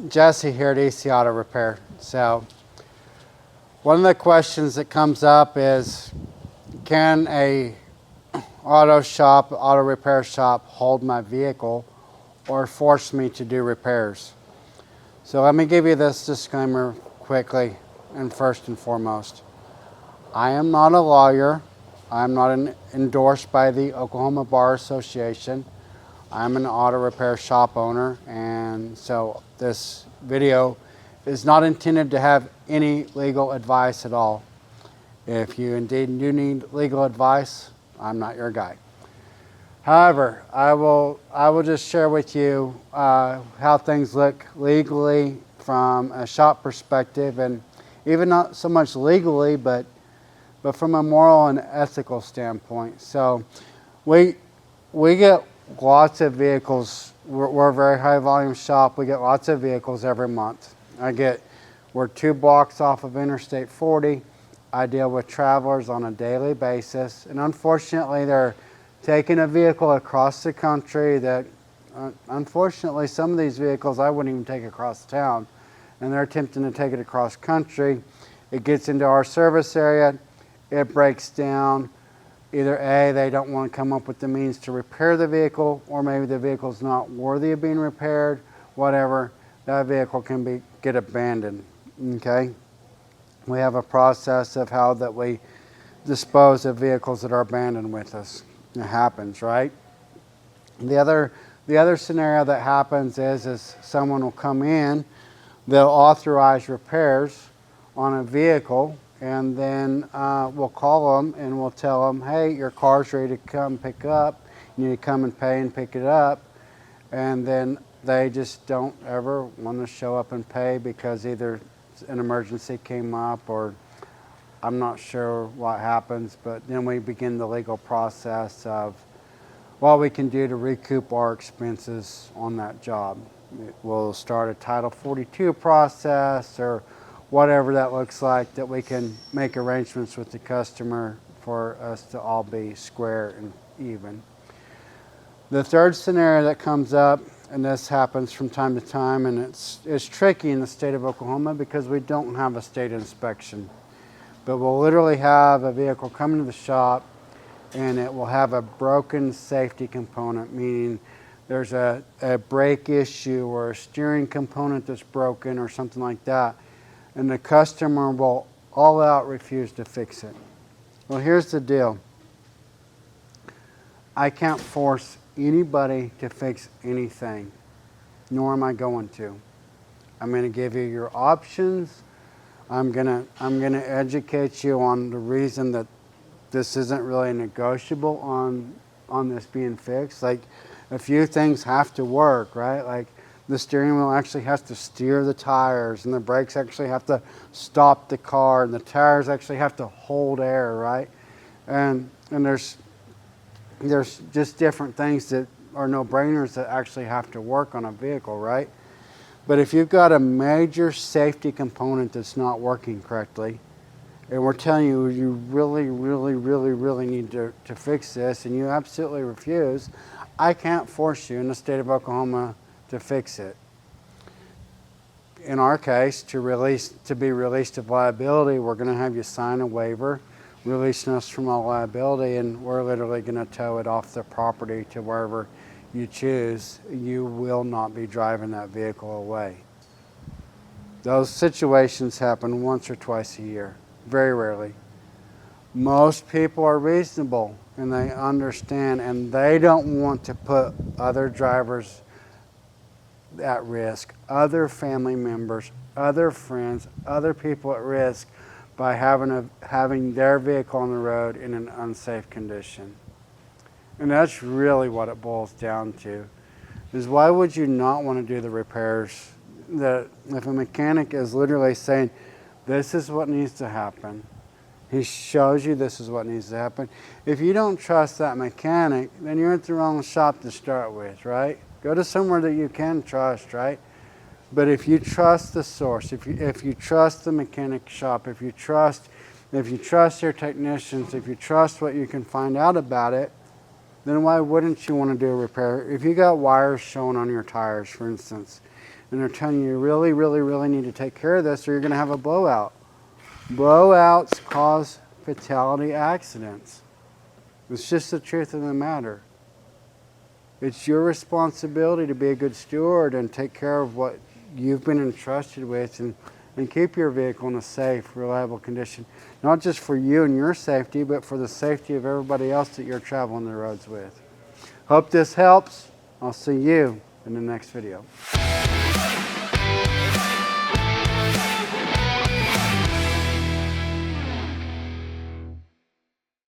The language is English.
Jesse here at EC Auto Repair. So one of the questions that comes up is, can a auto repair shop hold my vehicle or force me to do repairs? So let me give you this disclaimer quickly and first and foremost. I am not a lawyer. I am not endorsed by the Oklahoma Bar Association. I'm an auto repair shop owner, and so this video is not intended to have any legal advice at all. If you indeed do need legal advice, I'm not your guy. However, I will just share with you how things look legally from a shop perspective, and even not so much legally, but from a moral and ethical standpoint. So we get lots of vehicles. We're a very high volume shop. We get lots of vehicles every month. We're 2 blocks off of Interstate 40. I deal with travelers on a daily basis, and unfortunately they're taking a vehicle across the country that unfortunately some of these vehicles I wouldn't even take across town, and they're attempting to take it across country. It gets into our service area, it breaks down. Either A, they don't want to come up with the means to repair the vehicle, or maybe the vehicle's not worthy of being repaired, whatever, that vehicle can get abandoned, okay? We have a process of how that we dispose of vehicles that are abandoned with us. It happens, right? The other scenario that happens is someone will come in, they'll authorize repairs on a vehicle, and then we'll call them and we'll tell them, hey, your car's ready to come pick up. You need to come and pay and pick it up. And then they just don't ever want to show up and pay because either an emergency came up or I'm not sure what happens. But then we begin the legal process of what we can do to recoup our expenses on that job. We'll start a Title 42 process or whatever that looks like, that we can make arrangements with the customer for us to all be square and even. The third scenario that comes up, and this happens from time to time, and it's tricky in the state of Oklahoma because we don't have a state inspection. But we'll literally have a vehicle come into the shop and it will have a broken safety component, meaning there's a brake issue or a steering component that's broken or something like that. And the customer will all out refuse to fix it. Well, here's the deal. I can't force anybody to fix anything, nor am I going to. I'm going to give you your options. I'm going to educate you on the reason that this isn't really negotiable on this being fixed. Like, a few things have to work, right? Like, the steering wheel actually has to steer the tires, and the brakes actually have to stop the car, and the tires actually have to hold air, right? And there's just different things that are no-brainers that actually have to work on a vehicle, right? But if you've got a major safety component that's not working correctly, and we're telling you you really, really, really, really need to fix this, and you absolutely refuse, I can't force you in the state of Oklahoma to fix it. In our case, to be released of liability, we're going to have you sign a waiver releasing us from all liability, and we're literally going to tow it off the property to wherever you choose. You will not be driving that vehicle away. Those situations happen once or twice a year, very rarely. Most people are reasonable and they understand, and they don't want to put other drivers at risk, other family members, other friends, other people at risk by having their vehicle on the road in an unsafe condition. And that's really what it boils down to, is why would you not want to do the repairs? That if a mechanic is literally saying, this is what needs to happen, he shows you this is what needs to happen. If you don't trust that mechanic, then you're at the wrong shop to start with, right? Go to somewhere that you can trust, right? But if you trust the source, if you trust the mechanic shop, if you trust your technicians, if you trust what you can find out about it, then why wouldn't you want to do a repair? If you got wires showing on your tires, for instance, And they're telling you really, really, really need to take care of this or you're going to have a blowout. Blowouts cause fatality accidents. It's just the truth of the matter. It's your responsibility to be a good steward and take care of what you've been entrusted with and keep your vehicle in a safe, reliable condition. Not just for you and your safety, but for the safety of everybody else that you're traveling the roads with. Hope this helps. I'll see you in the next video.